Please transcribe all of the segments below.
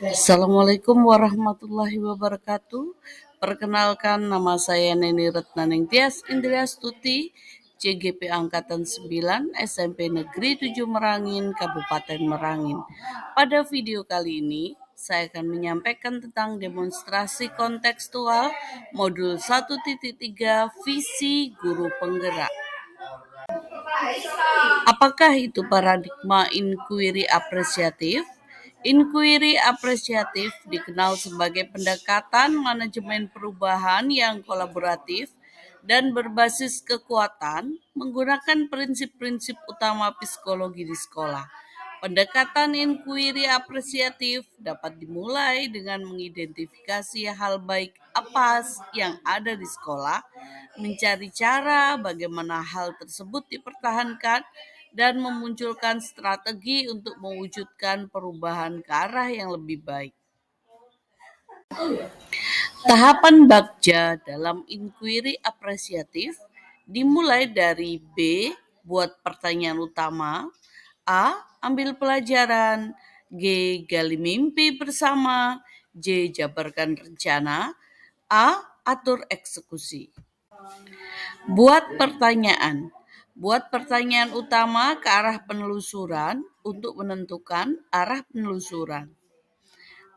Assalamualaikum warahmatullahi wabarakatuh. Perkenalkan, nama saya Neni Retnaning Tias Indriastuti, CGP Angkatan 9, SMP Negeri 7 Merangin, Kabupaten Merangin. Pada video kali ini, saya akan menyampaikan tentang demonstrasi kontekstual modul 1.3 visi guru penggerak. Apakah itu paradigma inquiry apresiatif? Inquiry apresiatif dikenal sebagai pendekatan manajemen perubahan yang kolaboratif dan berbasis kekuatan menggunakan prinsip-prinsip utama psikologi di sekolah. Pendekatan inquiry apresiatif dapat dimulai dengan mengidentifikasi hal baik apa yang ada di sekolah, mencari cara bagaimana hal tersebut dipertahankan, dan memunculkan strategi untuk mewujudkan perubahan ke arah yang lebih baik. Tahapan Bagja dalam inquiry apresiatif dimulai dari B. Buat pertanyaan utama, A. Ambil pelajaran, G. Gali mimpi bersama, J. Jabarkan rencana, A. Atur eksekusi. Buat pertanyaan. Buat pertanyaan utama ke arah penelusuran untuk menentukan arah penelusuran.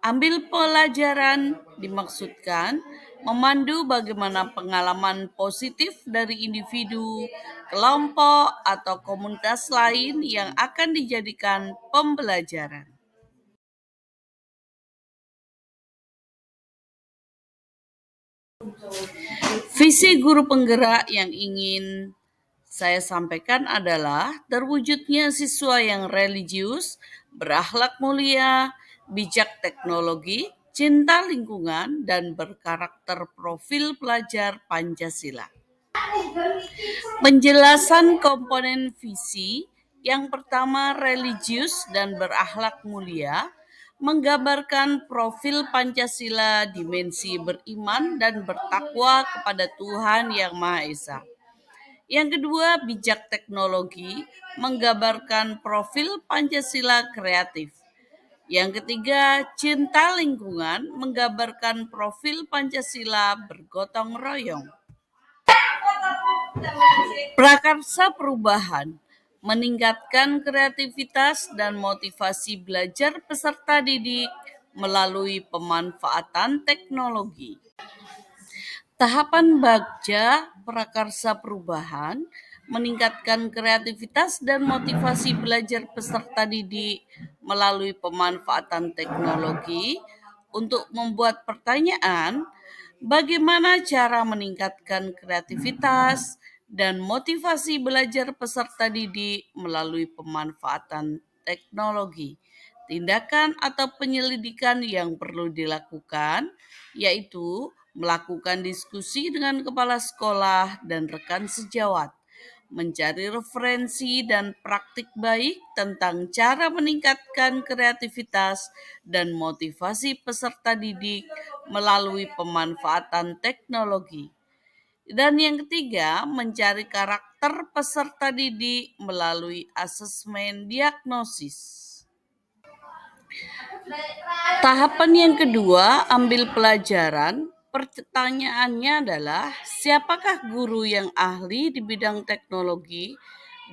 Ambil pelajaran dimaksudkan memandu bagaimana pengalaman positif dari individu, kelompok, atau komunitas lain yang akan dijadikan pembelajaran. Visi guru penggerak yang ingin saya sampaikan adalah terwujudnya siswa yang religius, berakhlak mulia, bijak teknologi, cinta lingkungan, dan berkarakter profil pelajar Pancasila. Penjelasan komponen visi yang pertama, religius dan berakhlak mulia, menggambarkan profil Pancasila, dimensi beriman dan bertakwa kepada Tuhan Yang Maha Esa. Yang kedua, bijak teknologi, menggambarkan profil Pancasila kreatif. Yang ketiga, cinta lingkungan, menggambarkan profil Pancasila bergotong royong. Prakarsa perubahan, meningkatkan kreativitas dan motivasi belajar peserta didik melalui pemanfaatan teknologi. Tahapan Bagja Prakarsa Perubahan, meningkatkan kreativitas dan motivasi belajar peserta didik melalui pemanfaatan teknologi untuk membuat pertanyaan, bagaimana cara meningkatkan kreativitas dan motivasi belajar peserta didik melalui pemanfaatan teknologi. Tindakan atau penyelidikan yang perlu dilakukan yaitu melakukan diskusi dengan kepala sekolah dan rekan sejawat, mencari referensi dan praktik baik tentang cara meningkatkan kreativitas dan motivasi peserta didik melalui pemanfaatan teknologi. Dan yang ketiga, mencari karakter peserta didik melalui asesmen diagnosis. Tahapan yang kedua, ambil pelajaran. Pertanyaannya adalah, siapakah guru yang ahli di bidang teknologi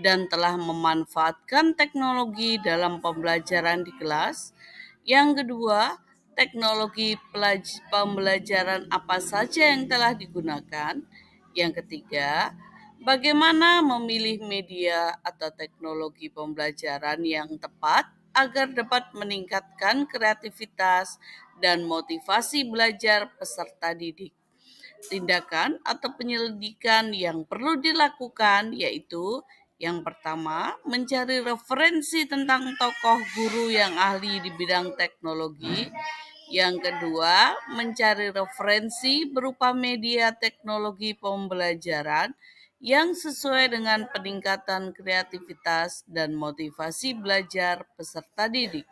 dan telah memanfaatkan teknologi dalam pembelajaran di kelas? Yang kedua, teknologi pembelajaran apa saja yang telah digunakan? Yang ketiga, bagaimana memilih media atau teknologi pembelajaran yang tepat agar dapat meningkatkan kreativitas dan motivasi belajar peserta didik. Tindakan atau penyelidikan yang perlu dilakukan yaitu yang pertama, mencari referensi tentang tokoh guru yang ahli di bidang teknologi. Yang kedua, mencari referensi berupa media teknologi pembelajaran yang sesuai dengan peningkatan kreativitas dan motivasi belajar peserta didik.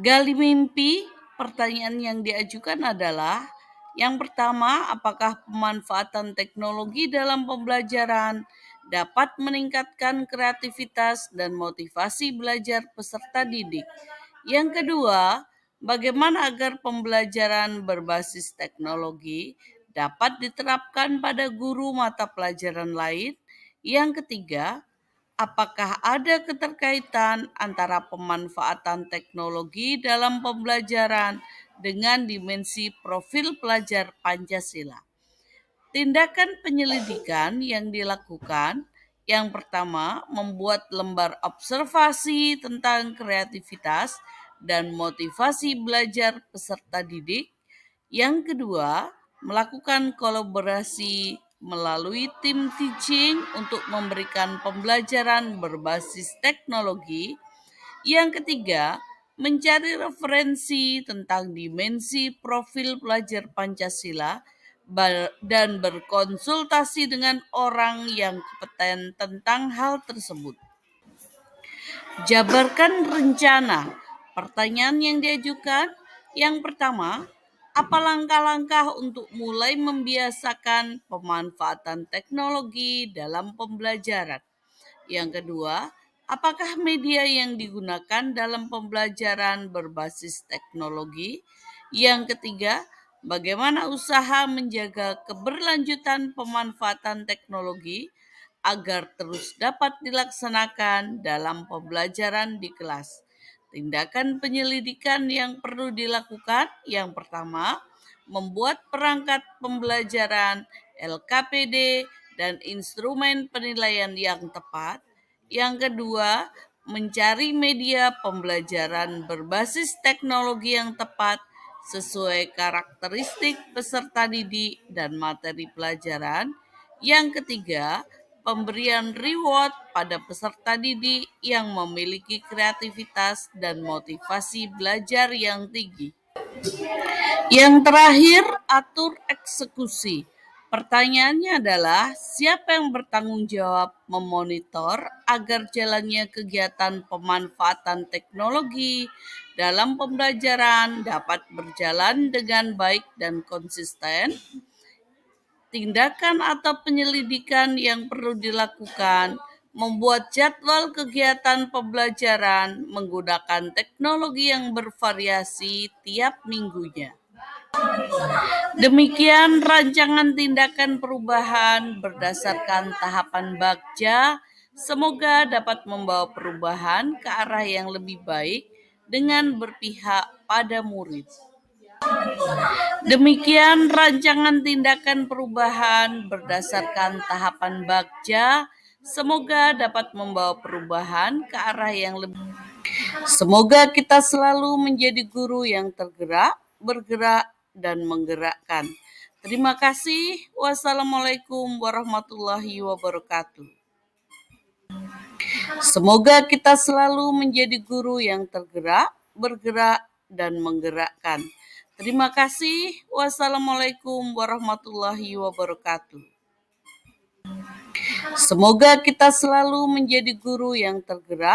Gali mimpi, pertanyaan yang diajukan adalah yang pertama, apakah pemanfaatan teknologi dalam pembelajaran dapat meningkatkan kreativitas dan motivasi belajar peserta didik? Yang kedua, bagaimana agar pembelajaran berbasis teknologi dapat diterapkan pada guru mata pelajaran lain? Yang ketiga, apakah ada keterkaitan antara pemanfaatan teknologi dalam pembelajaran dengan dimensi profil pelajar Pancasila? Tindakan penyelidikan yang dilakukan, yang pertama, membuat lembar observasi tentang kreativitas dan motivasi belajar peserta didik. Yang kedua, melakukan kolaborasi melalui tim teaching untuk memberikan pembelajaran berbasis teknologi. Yang ketiga, mencari referensi tentang dimensi profil pelajar Pancasila dan berkonsultasi dengan orang yang kompeten tentang hal tersebut. Jabarkan rencana. Pertanyaan yang diajukan, yang pertama, apa langkah-langkah untuk mulai membiasakan pemanfaatan teknologi dalam pembelajaran? Yang kedua, apakah media yang digunakan dalam pembelajaran berbasis teknologi? Yang ketiga, bagaimana usaha menjaga keberlanjutan pemanfaatan teknologi agar terus dapat dilaksanakan dalam pembelajaran di kelas? Tindakan penyelidikan yang perlu dilakukan, yang pertama, membuat perangkat pembelajaran, LKPD, dan instrumen penilaian yang tepat. Yang kedua, mencari media pembelajaran berbasis teknologi yang tepat sesuai karakteristik peserta didik dan materi pelajaran. Yang ketiga, pemberian reward pada peserta didik yang memiliki kreativitas dan motivasi belajar yang tinggi. Yang terakhir, atur eksekusi. Pertanyaannya adalah, siapa yang bertanggung jawab memonitor agar jalannya kegiatan pemanfaatan teknologi dalam pembelajaran dapat berjalan dengan baik dan konsisten? Tindakan atau penyelidikan yang perlu dilakukan, membuat jadwal kegiatan pembelajaran menggunakan teknologi yang bervariasi tiap minggunya. Demikian rancangan tindakan perubahan berdasarkan tahapan Bagja, semoga dapat membawa perubahan ke arah yang lebih baik dengan berpihak pada murid. Demikian rancangan tindakan perubahan berdasarkan tahapan Bagja, semoga dapat membawa perubahan ke arah yang lebih. Semoga kita selalu menjadi guru yang tergerak, bergerak, dan menggerakkan. Terima kasih. Wassalamualaikum warahmatullahi wabarakatuh. Semoga kita selalu menjadi guru yang tergerak, bergerak, dan menggerakkan. Terima kasih. Wassalamualaikum warahmatullahi wabarakatuh. Semoga kita selalu menjadi guru yang tergerak,